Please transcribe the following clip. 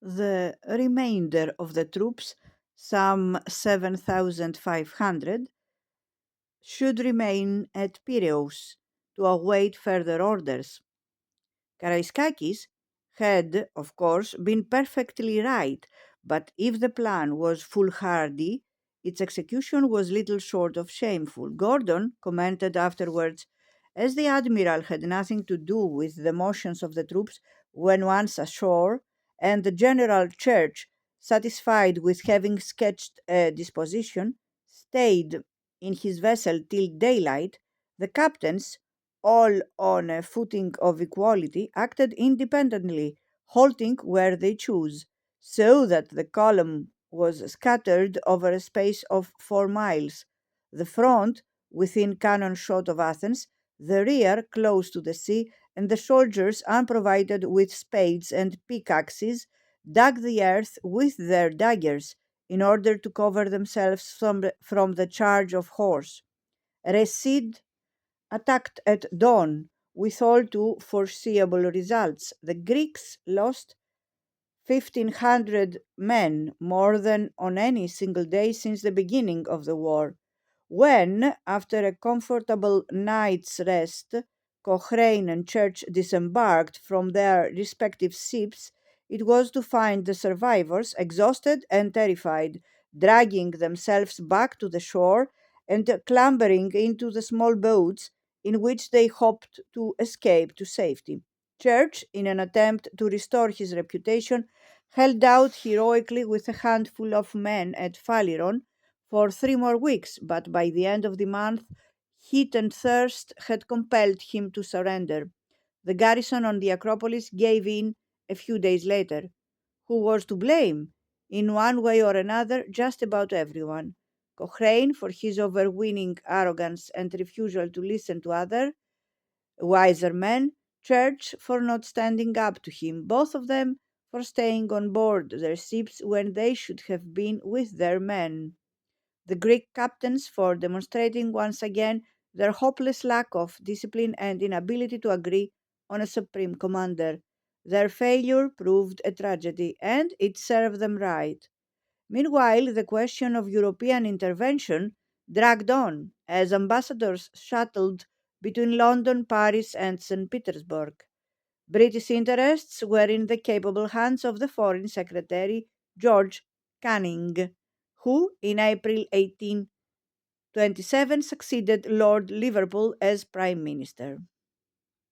the remainder of the troops, some 7,500, should remain at Piraeus to await further orders. Karaiskakis had, of course, been perfectly right, but if the plan was foolhardy, its execution was little short of shameful. Gordon commented afterwards, as the admiral had nothing to do with the motions of the troops when once ashore, and the General Church, satisfied with having sketched a disposition, stayed in his vessel till daylight, the captains, all on a footing of equality, acted independently, halting where they chose, so that the column was scattered over a space of 4 miles, the front within cannon shot of Athens, the rear close to the sea, and the soldiers, unprovided with spades and pickaxes, dug the earth with their daggers in order to cover themselves from the charge of horse. Recede attacked at dawn with all too foreseeable results. The Greeks lost 1,500 men, more than on any single day since the beginning of the war. When, after a comfortable night's rest, Cochrane and Church disembarked from their respective ships, it was to find the survivors exhausted and terrified, dragging themselves back to the shore and clambering into the small boats in which they hoped to escape to safety. Church, in an attempt to restore his reputation, held out heroically with a handful of men at Phaleron for 3 more weeks, but by the end of the month, heat and thirst had compelled him to surrender. The garrison on the Acropolis gave in a few days later. Who was to blame? In one way or another, just about everyone. Cochrane for his overweening arrogance and refusal to listen to other wiser men, Church for not standing up to him, both of them for staying on board their ships when they should have been with their men. The Greek captains for demonstrating once again their hopeless lack of discipline and inability to agree on a supreme commander. Their failure proved a tragedy, and it served them right. Meanwhile, the question of European intervention dragged on as ambassadors shuttled between London, Paris, and St. Petersburg. British interests were in the capable hands of the Foreign Secretary George Canning, who, in April 1827, succeeded Lord Liverpool as Prime Minister.